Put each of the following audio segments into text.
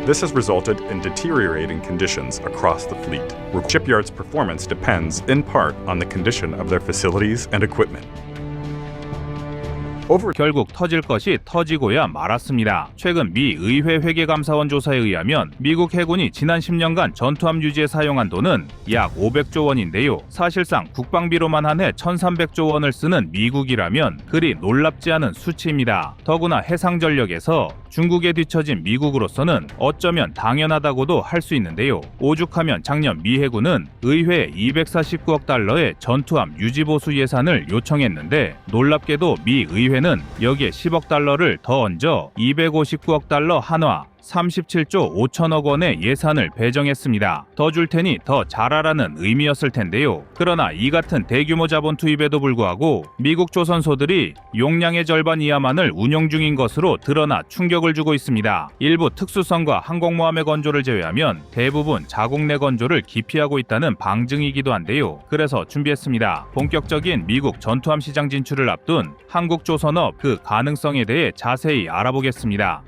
This has resulted in deteriorating conditions across the fleet. Shipyards' performance depends in part on the condition of their facilities and equipment. 결국 터질 것이 터지고야 말았습니다. 최근 미 의회 회계감사원 조사에 의하면 미국 해군이 지난 10년간 전투함 유지에 사용한 돈은 약 500조 원인데요. 사실상 국방비로만 한 해 1300조 원을 쓰는 미국이라면 그리 놀랍지 않은 수치입니다. 더구나 해상전력에서 중국에 뒤처진 미국으로서는 어쩌면 당연하다고도 할 수 있는데요. 오죽하면 작년 미 해군은 의회에 249억 달러의 전투함 유지보수 예산을 요청했는데 놀랍게도 미 의회는 여기에 10억 달러를 더 얹어 259억 달러 한화 37조 5천억 원의 예산을 배정했습니다. 더 줄 테니 더 잘하라는 의미였을 텐데요. 그러나 이 같은 대규모 자본 투입에도 불구하고 미국 조선소들이 용량의 절반 이하만을 운용 중인 것으로 드러나 충격을 주고 있습니다. 일부 특수선과 항공모함의 건조를 제외하면 대부분 자국 내 건조를 기피하고 있다는 방증이기도 한데요. 그래서 준비했습니다. 본격적인 미국 전투함 시장 진출을 앞둔 한국 조선업 그 가능성에 대해 자세히 알아보겠습니다.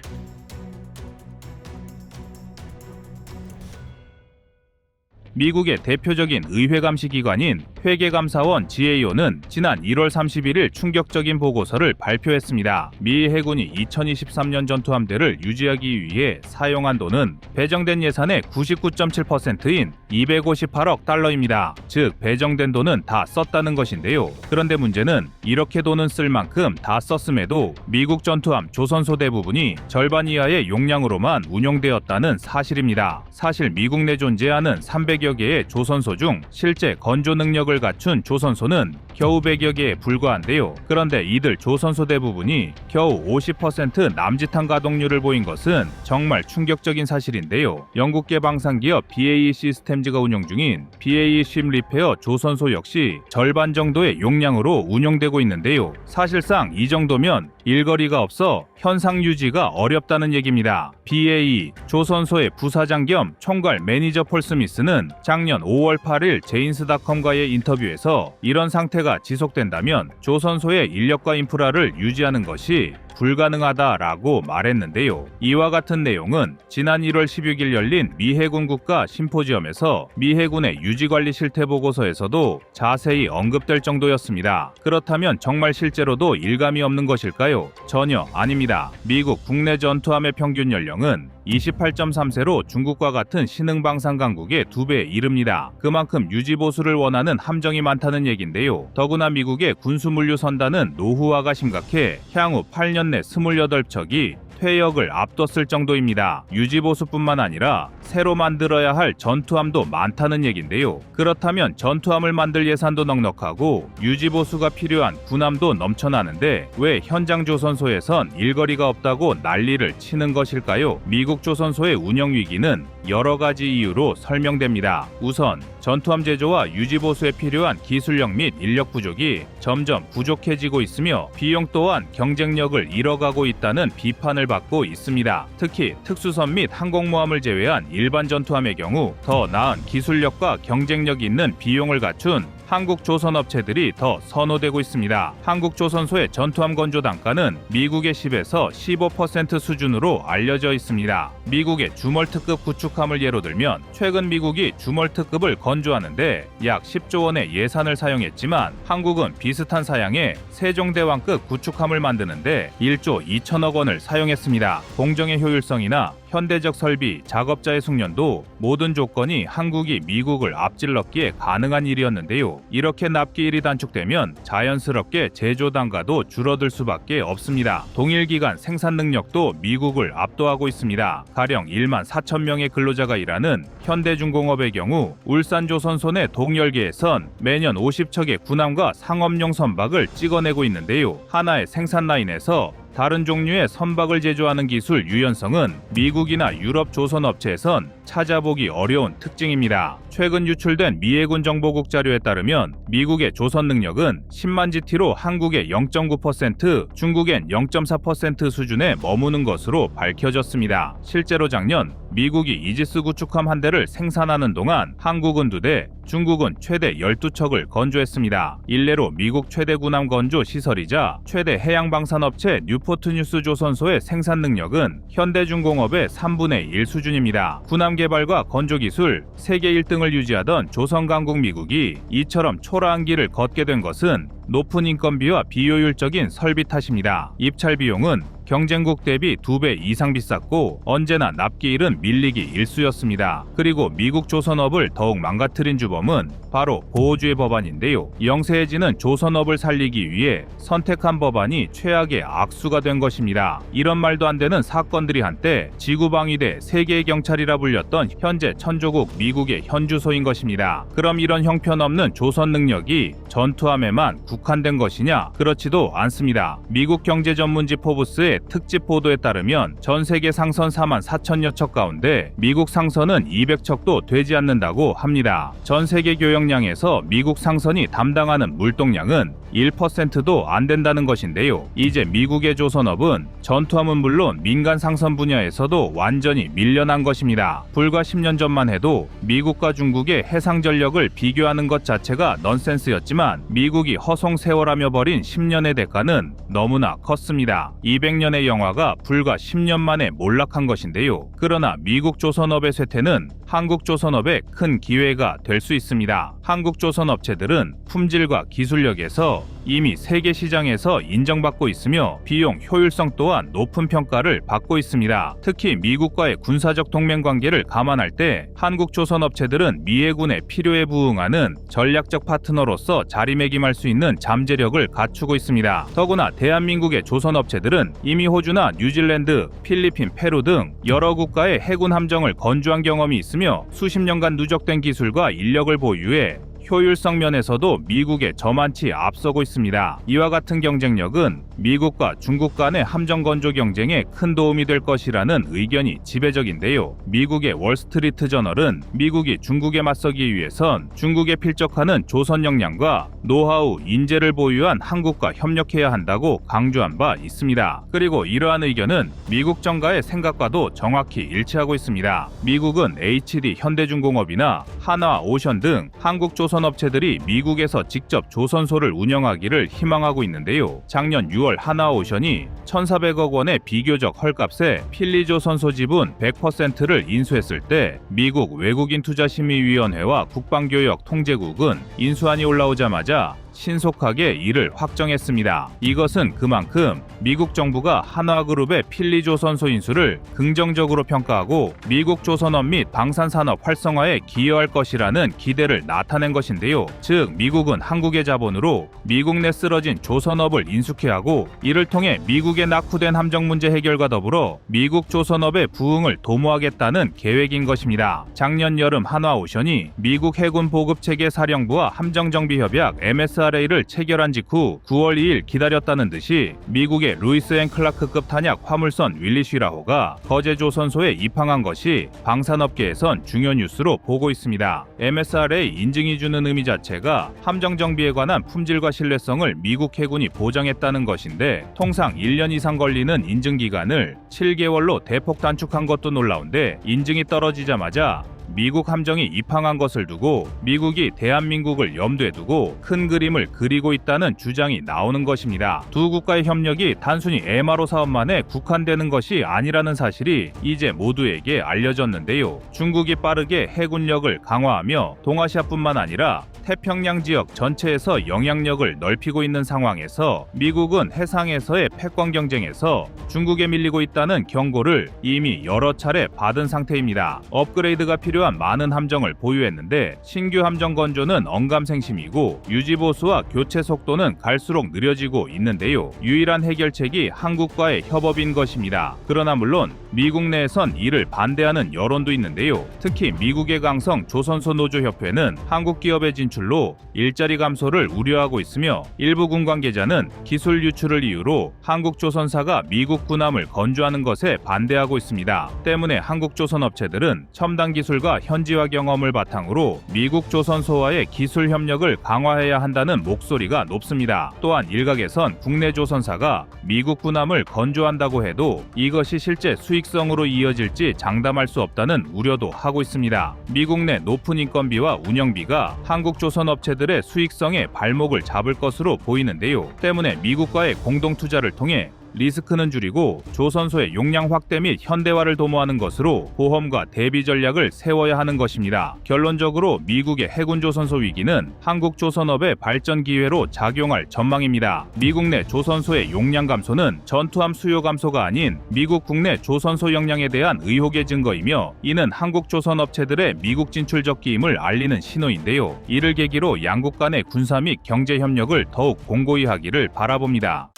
미국의 대표적인 의회 감시 기관인 회계감사원 GAO는 지난 1월 31일 충격적인 보고서를 발표했습니다. 미 해군이 2023년 전투함대를 유지하기 위해 사용한 돈은 배정된 예산의 99.7%인 258억 달러입니다. 즉 배정된 돈은 다 썼다는 것인데요. 그런데 문제는 이렇게 돈은 쓸 만큼 다 썼음에도 미국 전투함 조선소 대부분이 절반 이하의 용량으로만 운용되었다는 사실입니다. 사실 미국 내 존재하는 300여 개의 조선소 중 실제 건조 능력을 갖춘 조선소는 겨우 100여 개에 불과한데요. 그런데 이들 조선소 대부분이 겨우 50% 남짓한 가동률을 보인 것은 정말 충격적인 사실인데요. 영국계 방산기업 BAE 시스템즈가 운영 중인 BAE 쉽 리페어 조선소 역시 절반 정도의 용량으로 운영되고 있는데요. 사실상 이 정도면 일거리가 없어 현상 유지가 어렵다는 얘기입니다. BAE 조선소의 부사장 겸 총괄 매니저 폴 스미스는 작년 5월 8일 제인스닷컴과의 인터뷰에서 이런 상태가 지속된다면 조선소의 인력과 인프라를 유지하는 것이 불가능하다라고 말했는데요. 이와 같은 내용은 지난 1월 16일 열린 미 해군 국가 심포지엄에서 미 해군의 유지관리 실태 보고서에서도 자세히 언급될 정도였습니다. 그렇다면 정말 실제로도 일감이 없는 것일까요? 전혀 아닙니다. 미국 국내 전투함의 평균 연령은 28.3세로 중국과 같은 신흥방산 강국의 2배에 이릅니다. 그만큼 유지보수를 원하는 함정이 많다는 얘긴데요. 더구나 미국의 군수물류 선단은 노후화가 심각해 향후 8년 내 28척이 퇴역을 앞뒀을 정도입니다. 유지보수뿐만 아니라 새로 만들어야 할 전투함도 많다는 얘긴데요. 그렇다면 전투함을 만들 예산도 넉넉하고 유지보수가 필요한 군함도 넘쳐나는데 왜 현장 조선소에선 일거리가 없다고 난리를 치는 것일까요? 미국 조선소의 운영 위기는 여러 가지 이유로 설명됩니다. 우선 전투함 제조와 유지보수에 필요한 기술력 및 인력 부족이 점점 부족해지고 있으며 비용 또한 경쟁력을 잃어가고 있다는 비판을 받고 있습니다. 특히 특수선 및 항공모함을 제외한 일반 전투함의 경우 더 나은 기술력과 경쟁력 있는 비용을 갖춘 한국 조선업체들이 더 선호되고 있습니다. 한국 조선소의 전투함 건조 단가는 미국의 10에서 15% 수준으로 알려져 있습니다. 미국의 주멀특급 구축함을 예로 들면 최근 미국이 주멀특급을 건조하는데 약 10조 원의 예산을 사용했지만 한국은 비슷한 사양의 세종대왕급 구축함을 만드는데 1조 2천억 원을 사용했습니다. 공정의 효율성이나 현대적 설비, 작업자의 숙련도 모든 조건이 한국이 미국을 앞질렀기에 가능한 일이었는데요. 이렇게 납기일이 단축되면 자연스럽게 제조 단가도 줄어들 수밖에 없습니다. 동일 기간 생산 능력도 미국을 압도하고 있습니다. 가령 1만 4천 명의 근로자가 일하는 현대중공업의 경우 울산조선소 내 동열계에선 매년 50척의 군함과 상업용 선박을 찍어내고 있는데요. 하나의 생산 라인에서 다른 종류의 선박을 제조하는 기술 유연성은 미국이나 유럽 조선업체에선 찾아보기 어려운 특징입니다. 최근 유출된 미 해군 정보국 자료에 따르면 미국의 조선 능력은 10만 GT로 한국의 0.9%, 중국엔 0.4% 수준에 머무는 것으로 밝혀졌습니다. 실제로 작년 미국이 이지스 구축함 한 대를 생산하는 동안 한국은 2대, 중국은 최대 12척을 건조했습니다. 일례로 미국 최대 군함 건조 시설이자 최대 해양방산업체 뉴포트 뉴스 조선소의 생산 능력은 현대중공업의 3분의 1 수준입니다. 군함 개발과 건조 기술 세계 1등을 유지하던 조선강국 미국이 이처럼 초라한 길을 걷게 된 것은 높은 인건비와 비효율적인 설비 탓입니다. 입찰 비용은 경쟁국 대비 2배 이상 비쌌고 언제나 납기일은 밀리기 일쑤였습니다. 그리고 미국 조선업을 더욱 망가뜨린 주범은 바로 보호주의 법안인데요. 영세해지는 조선업을 살리기 위해 선택한 법안이 최악의 악수가 된 것입니다. 이런 말도 안 되는 사건들이 한때 지구방위대 세계의 경찰이라 불렸던 현재 천조국 미국의 현주소인 것입니다. 그럼 이런 형편없는 조선 능력이 전투함에만 국한된 것이냐? 그렇지도 않습니다. 미국 경제 전문지 포브스의 특집 보도에 따르면 전 세계 상선 4만 4천여 척 가운데 미국 상선은 200척도 되지 않는다고 합니다. 전 세계 교역량에서 미국 상선이 담당하는 물동량은 1%도 안 된다는 것인데요. 이제 미국의 조선업은 전투함은 물론 민간 상선 분야에서도 완전히 밀려난 것입니다. 불과 10년 전만 해도 미국과 중국의 해상 전력을 비교하는 것 자체가 넌센스였지만 미국이 허송세월하며 벌인 10년의 대가는 너무나 컸습니다. 200년의 영화가 불과 10년 만에 몰락한 것인데요. 그러나 미국 조선업의 쇠퇴는 한국 조선업에 큰 기회가 될 수 있습니다. 한국 조선업체들은 품질과 기술력에서 이미 세계 시장에서 인정받고 있으며 비용 효율성 또한 높은 평가를 받고 있습니다. 특히 미국과의 군사적 동맹 관계를 감안할 때 한국 조선업체들은 미 해군의 필요에 부응하는 전략적 파트너로서 자리매김할 수 있는 잠재력을 갖추고 있습니다. 더구나 대한민국의 조선업체들은 이미 호주나 뉴질랜드, 필리핀, 페루 등 여러 국가의 해군 함정을 건조한 경험이 있으며 수십 년간 누적된 기술과 인력을 보유해 효율성 면에서도 미국에 저만치 앞서고 있습니다. 이와 같은 경쟁력은 미국과 중국 간의 함정 건조 경쟁에 큰 도움이 될 것이라는 의견이 지배적인데요. 미국의 월스트리트 저널은 미국이 중국에 맞서기 위해선 중국에 필적하는 조선 역량과 노하우, 인재를 보유한 한국과 협력해야 한다고 강조한 바 있습니다. 그리고 이러한 의견은 미국 정가의 생각과도 정확히 일치하고 있습니다. 미국은 HD 현대중공업이나 한화오션 등 한국 조선업체들이 미국에서 직접 조선소를 운영하기를 희망하고 있는데요. 작년 6월 한화오션이 1,400억 원의 비교적 헐값에 필리조선소 지분 100%를 인수했을 때 미국 외국인투자심의위원회와 국방교역통제국은 인수안이 올라오자마자 신속하게 이를 확정했습니다. 이것은 그만큼 미국 정부가 한화그룹의 필리조선소 인수를 긍정적으로 평가하고 미국 조선업 및 방산산업 활성화에 기여할 것이라는 기대를 나타낸 것인데요. 즉 미국은 한국의 자본으로 미국 내 쓰러진 조선업을 인수케 하고 이를 통해 미국의 낙후된 함정 문제 해결과 더불어 미국 조선업의 부흥을 도모하겠다는 계획인 것입니다. 작년 여름 한화오션이 미국 해군 보급체계 사령부와 함정정비협약 MSRA를 체결한 직후 9월 2일 기다렸다는 듯이 미국의 루이스 앤 클라크급 탄약 화물선 윌리쉬라호가 거제 조선소에 입항한 것이 방산업계에선 중요 뉴스로 보고 있습니다. MSRA 인증이 주는 의미 자체가 함정 정비에 관한 품질과 신뢰성을 미국 해군이 보장했다는 것인데 통상 1년 이상 걸리는 인증 기간을 7개월로 대폭 단축한 것도 놀라운데 인증이 떨어지자마자 미국 함정이 입항한 것을 두고 미국이 대한민국을 염두에 두고 큰 그림을 그리고 있다는 주장이 나오는 것입니다. 두 국가의 협력이 단순히 MRO 사업만에 국한되는 것이 아니라는 사실이 이제 모두에게 알려졌는데요. 중국이 빠르게 해군력을 강화하며 동아시아뿐만 아니라 태평양 지역 전체에서 영향력을 넓히고 있는 상황에서 미국은 해상에서의 패권 경쟁에서 중국에 밀리고 있다는 경고를 이미 여러 차례 받은 상태입니다. 업그레이드가 필요한 많은 함정을 보유했는데 신규 함정 건조는 언감생심이고 유지 보수와 교체 속도는 갈수록 느려지고 있는데요. 유일한 해결책이 한국과의 협업인 것입니다. 그러나 물론 미국 내에선 이를 반대하는 여론도 있는데요. 특히 미국의 강성 조선소 노조협회는 한국 기업의 진출 유출로 일자리 감소를 우려하고 있으며 일부 군 관계자는 기술 유출을 이유로 한국조선사가 미국 군함을 건조하는 것에 반대하고 있습니다. 때문에 한국조선 업체들은 첨단 기술과 현지화 경험을 바탕으로 미국 조선소와의 기술 협력을 강화해야 한다는 목소리가 높습니다. 또한 일각에선 국내 조선사가 미국 군함을 건조한다고 해도 이것이 실제 수익성으로 이어질지 장담할 수 없다는 우려도 하고 있습니다. 미국 내 높은 인건비와 운영비가 한국 조선 업체들의 수익성에 발목을 잡을 것으로 보이는데요. 때문에 미국과의 공동 투자를 통해 리스크는 줄이고 조선소의 용량 확대 및 현대화를 도모하는 것으로 보험과 대비 전략을 세워야 하는 것입니다. 결론적으로 미국의 해군 조선소 위기는 한국 조선업의 발전 기회로 작용할 전망입니다. 미국 내 조선소의 용량 감소는 전투함 수요 감소가 아닌 미국 국내 조선소 역량에 대한 의혹의 증거이며 이는 한국 조선 업체들의 미국 진출 적기임을 알리는 신호인데요. 이를 계기로 양국 간의 군사 및 경제 협력을 더욱 공고히 하기를 바라봅니다.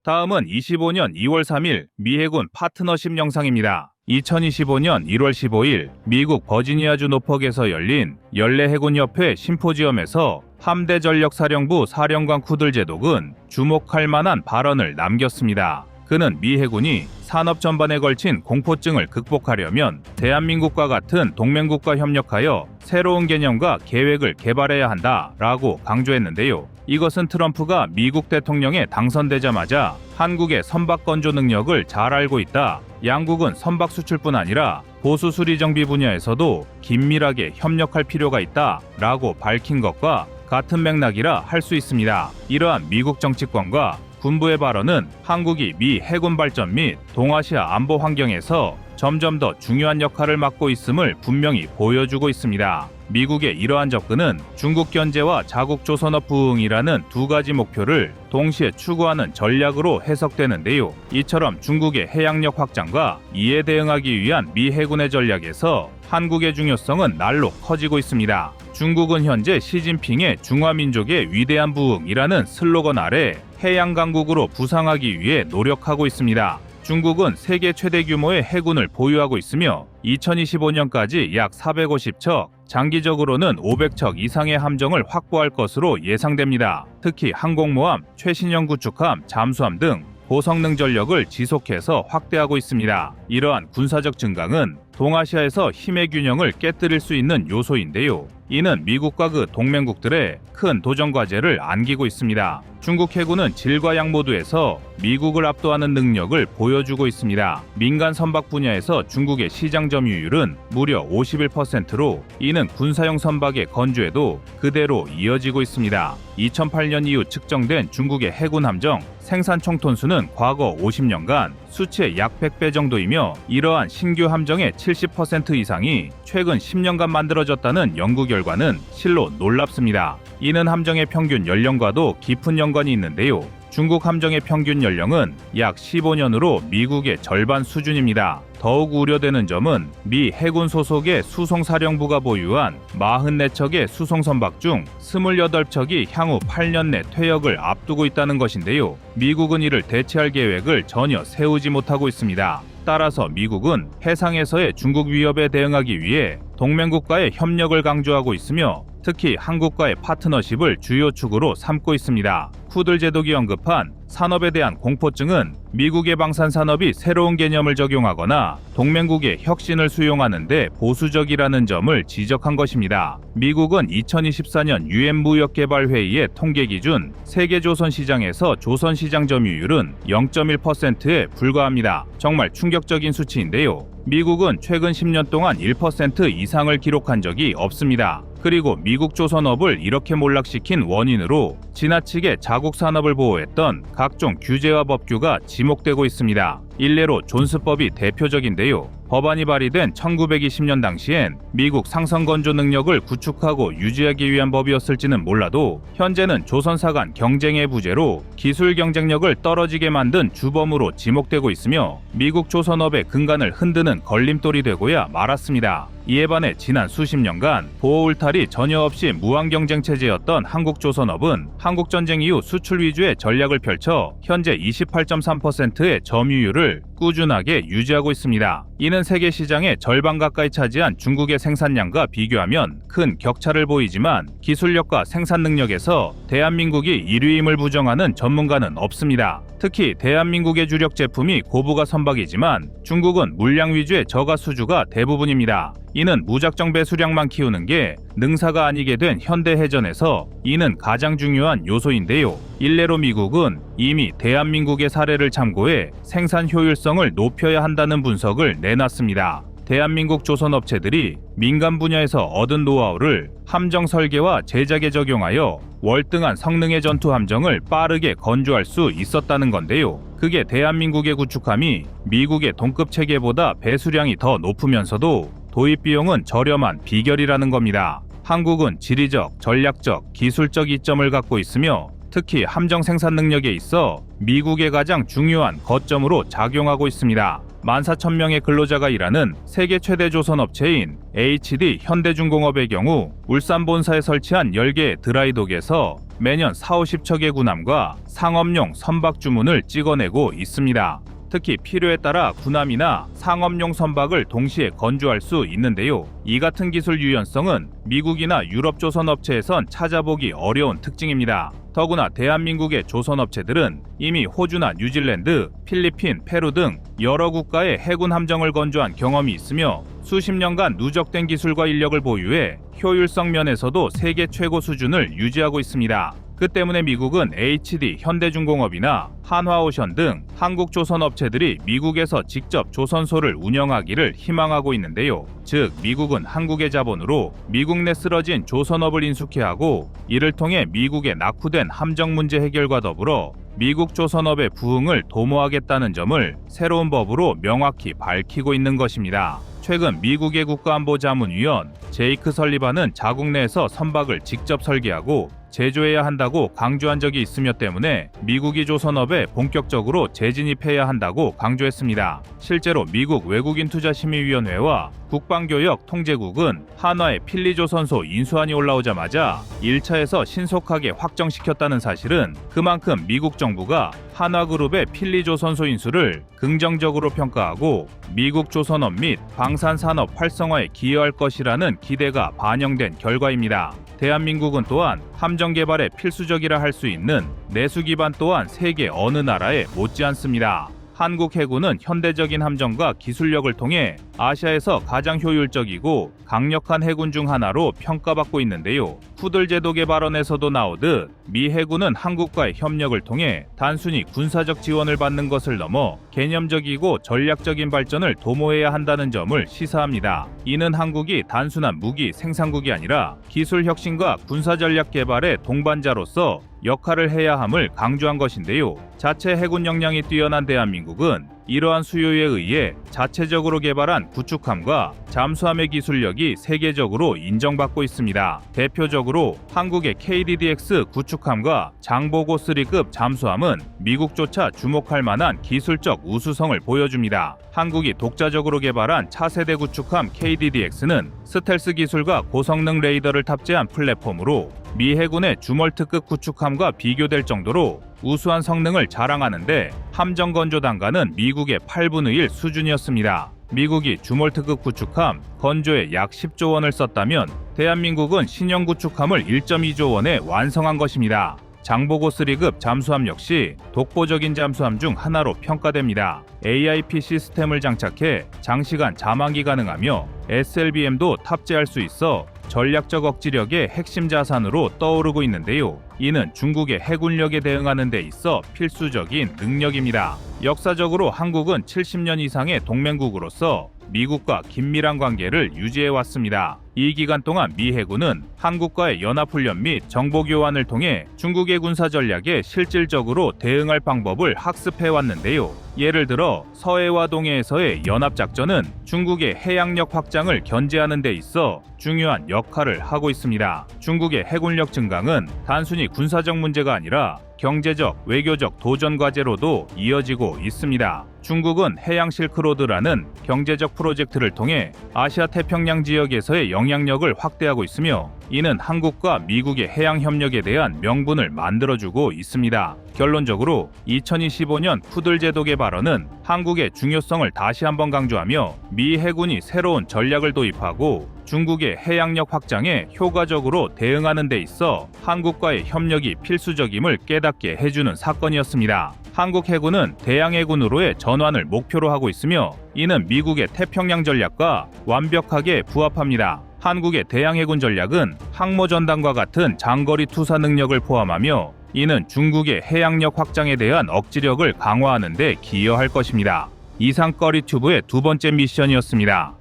다음은 25년 2월 3일 미 해군 파트너십 영상입니다. 2025년 1월 15일 미국 버지니아주 노퍽에서 열린 연례해군협회 심포지엄에서 함대전력사령부 사령관 쿠들 제독은 주목할 만한 발언을 남겼습니다. 그는 미 해군이 산업 전반에 걸친 공포증을 극복하려면 대한민국과 같은 동맹국과 협력하여 새로운 개념과 계획을 개발해야 한다라고 강조했는데요. 이것은 트럼프가 미국 대통령에 당선되자마자 한국의 선박 건조 능력을 잘 알고 있다. 양국은 선박 수출뿐 아니라 보수 수리 정비 분야에서도 긴밀하게 협력할 필요가 있다라고 밝힌 것과 같은 맥락이라 할 수 있습니다. 이러한 미국 정치권과 군부의 발언은 한국이 미 해군 발전 및 동아시아 안보 환경에서 점점 더 중요한 역할을 맡고 있음을 분명히 보여주고 있습니다. 미국의 이러한 접근은 중국 견제와 자국 조선업 부흥이라는 두 가지 목표를 동시에 추구하는 전략으로 해석되는데요. 이처럼 중국의 해양력 확장과 이에 대응하기 위한 미 해군의 전략에서 한국의 중요성은 날로 커지고 있습니다. 중국은 현재 시진핑의 중화민족의 위대한 부흥이라는 슬로건 아래 해양 강국으로 부상하기 위해 노력하고 있습니다. 중국은 세계 최대 규모의 해군을 보유하고 있으며 2025년까지 약 450척, 장기적으로는 500척 이상의 함정을 확보할 것으로 예상됩니다. 특히 항공모함, 최신형 구축함, 잠수함 등 고성능 전력을 지속해서 확대하고 있습니다. 이러한 군사적 증강은 동아시아에서 힘의 균형을 깨뜨릴 수 있는 요소인데요. 이는 미국과 그 동맹국들의 큰 도전 과제를 안기고 있습니다. 중국 해군은 질과 양 모두에서 미국을 압도하는 능력을 보여주고 있습니다. 민간 선박 분야에서 중국의 시장 점유율은 무려 51%로 이는 군사용 선박의 건조에도 그대로 이어지고 있습니다. 2008년 이후 측정된 중국의 해군 함정 생산 총톤수는 과거 50년간 수치의 약 100배 정도이며 이러한 신규 함정의 70% 이상이 최근 10년간 만들어졌다는 연구 결과는 실로 놀랍습니다. 이는 함정의 평균 연령과도 깊은 연관이 있는데요. 중국 함정의 평균 연령은 약 15년으로 미국의 절반 수준입니다. 더욱 우려되는 점은 미 해군 소속의 수송사령부가 보유한 44척의 수송선박 중 28척이 향후 8년 내 퇴역을 앞두고 있다는 것인데요. 미국은 이를 대체할 계획을 전혀 세우지 못하고 있습니다. 따라서 미국은 해상에서의 중국 위협에 대응하기 위해 동맹국과의 협력을 강조하고 있으며 특히 한국과의 파트너십을 주요 축으로 삼고 있습니다. 쿠들 제독이 언급한 산업에 대한 공포증은 미국의 방산 산업이 새로운 개념을 적용하거나 동맹국의 혁신을 수용하는 데 보수적이라는 점을 지적한 것입니다. 미국은 2024년 유엔 무역개발회의의 통계 기준 세계 조선 시장에서 조선 시장 점유율은 0.1%에 불과합니다. 정말 충격적인 수치인데요. 미국은 최근 10년 동안 1% 이상을 기록한 적이 없습니다. 그리고 미국 조선업을 이렇게 몰락시킨 원인으로 지나치게 자국 산업을 보호했던 각종 규제와 법규가 지목되고 있습니다. 일례로 존스법이 대표적인데요. 법안이 발의된 1920년 당시엔 미국 상선 건조 능력을 구축하고 유지하기 위한 법이었을지는 몰라도 현재는 조선사 간 경쟁의 부재로 기술 경쟁력을 떨어지게 만든 주범으로 지목되고 있으며 미국 조선업의 근간을 흔드는 걸림돌이 되고야 말았습니다. 이에 반해 지난 수십 년간 보호 울타리 전혀 없이 무한 경쟁 체제였던 한국 조선업은 한국 전쟁 이후 수출 위주의 전략을 펼쳐 현재 28.3%의 점유율을 꾸준하게 유지하고 있습니다. 이는 세계 시장의 절반 가까이 차지한 중국의 생산량과 비교하면 큰 격차를 보이지만 기술력과 생산 능력에서 대한민국이 1위임을 부정하는 전문가는 없습니다. 특히 대한민국의 주력 제품이 고부가 선박이지만 중국은 물량 위주의 저가 수주가 대부분입니다. 이는 무작정 배수량만 키우는 게 능사가 아니게 된 현대해전에서 이는 가장 중요한 요소인데요. 일례로 미국은 이미 대한민국의 사례를 참고해 생산 효율성을 높여야 한다는 분석을 내놨습니다. 대한민국 조선업체들이 민간 분야에서 얻은 노하우를 함정 설계와 제작에 적용하여 월등한 성능의 전투 함정을 빠르게 건조할 수 있었다는 건데요. 그게 대한민국의 구축함이 미국의 동급 체계보다 배수량이 더 높으면서도 도입 비용은 저렴한 비결이라는 겁니다. 한국은 지리적, 전략적, 기술적 이점을 갖고 있으며 특히 함정 생산 능력에 있어 미국의 가장 중요한 거점으로 작용하고 있습니다. 14,000명의 근로자가 일하는 세계 최대 조선업체인 HD 현대중공업의 경우 울산 본사에 설치한 10개의 드라이독에서 매년 40-50척의 군함과 상업용 선박 주문을 찍어내고 있습니다. 특히 필요에 따라 군함이나 상업용 선박을 동시에 건조할 수 있는데요. 이 같은 기술 유연성은 미국이나 유럽 조선업체에선 찾아보기 어려운 특징입니다. 더구나 대한민국의 조선업체들은 이미 호주나 뉴질랜드, 필리핀, 페루 등 여러 국가의 해군 함정을 건조한 경험이 있으며 수십 년간 누적된 기술과 인력을 보유해 효율성 면에서도 세계 최고 수준을 유지하고 있습니다. 그 때문에 미국은 HD 현대중공업이나 한화오션 등 한국 조선업체들이 미국에서 직접 조선소를 운영하기를 희망하고 있는데요. 즉 미국은 한국의 자본으로 미국 내 쓰러진 조선업을 인수케 하고 이를 통해 미국의 낙후된 함정 문제 해결과 더불어 미국 조선업의 부흥을 도모하겠다는 점을 새로운 법으로 명확히 밝히고 있는 것입니다. 최근 미국의 국가안보자문위원 제이크 설리반은 자국 내에서 선박을 직접 설계하고 제조해야 한다고 강조한 적이 있으며 때문에 미국이 조선업에 본격적으로 재진입해야 한다고 강조했습니다. 실제로 미국 외국인투자심의위원회와 국방교역통제국은 한화의 필리조선소 인수안이 올라오자마자 1차에서 신속하게 확정시켰다는 사실은 그만큼 미국 정부가 한화그룹의 필리조선소 인수를 긍정적으로 평가하고 미국 조선업 및 방산산업 활성화에 기여할 것이라는 기대가 반영된 결과입니다. 대한민국은 또한 함정 개발에 필수적이라 할 수 있는 내수 기반 또한 세계 어느 나라에 못지않습니다. 한국 해군은 현대적인 함정과 기술력을 통해 아시아에서 가장 효율적이고 강력한 해군 중 하나로 평가받고 있는데요. 푸들 제독의 발언에서도 나오듯 미 해군은 한국과의 협력을 통해 단순히 군사적 지원을 받는 것을 넘어 개념적이고 전략적인 발전을 도모해야 한다는 점을 시사합니다. 이는 한국이 단순한 무기 생산국이 아니라 기술 혁신과 군사 전략 개발의 동반자로서 역할을 해야 함을 강조한 것인데요. 자체 해군 역량이 뛰어난 대한민국은 이러한 수요에 의해 자체적으로 개발한 구축함과 잠수함의 기술력이 세계적으로 인정받고 있습니다. 대표적으로 한국의 KDDX 구축함과 장보고 3급 잠수함은 미국조차 주목할 만한 기술적 우수성을 보여줍니다. 한국이 독자적으로 개발한 차세대 구축함 KDDX는 스텔스 기술과 고성능 레이더를 탑재한 플랫폼으로 미 해군의 주멀트급 구축함과 비교될 정도로 우수한 성능을 자랑하는데 함정 건조 단가는 미국의 8분의 1 수준이었습니다. 미국이 주멀트급 구축함 건조에 약 10조 원을 썼다면 대한민국은 신형 구축함을 1.2조 원에 완성한 것입니다. 장보고 3급 잠수함 역시 독보적인 잠수함 중 하나로 평가됩니다. AIP 시스템을 장착해 장시간 자망이 가능하며 SLBM도 탑재할 수 있어 전략적 억지력의 핵심 자산으로 떠오르고 있는데요. 이는 중국의 해군력에 대응하는 데 있어 필수적인 능력입니다. 역사적으로 한국은 70년 이상의 동맹국으로서 미국과 긴밀한 관계를 유지해왔습니다. 이 기간 동안 미 해군은 한국과의 연합훈련 및 정보교환을 통해 중국의 군사 전략에 실질적으로 대응할 방법을 학습해왔는데요. 예를 들어 서해와 동해에서의 연합작전은 중국의 해양력 확장을 견제하는 데 있어 중요한 역할을 하고 있습니다. 중국의 해군력 증강은 단순히 군사적 문제가 아니라 경제적, 외교적 도전 과제로도 이어지고 있습니다. 중국은 해양 실크로드라는 경제적 프로젝트를 통해 아시아 태평양 지역에서의 영향력을 확대하고 있으며 이는 한국과 미국의 해양 협력에 대한 명분을 만들어주고 있습니다. 결론적으로 2025년 푸들 제독의 발언은 한국의 중요성을 다시 한번 강조하며 미 해군이 새로운 전략을 도입하고 중국의 해양력 확장에 효과적으로 대응하는 데 있어 한국과의 협력이 필수적임을 깨닫게 해주는 사건이었습니다. 한국 해군은 대양해군으로의 전환을 목표로 하고 있으며 이는 미국의 태평양 전략과 완벽하게 부합합니다. 한국의 대양해군 전략은 항모전단과 같은 장거리 투사 능력을 포함하며 이는 중국의 해양력 확장에 대한 억지력을 강화하는 데 기여할 것입니다. 이상 꺼리튜브의 두 번째 미션이었습니다.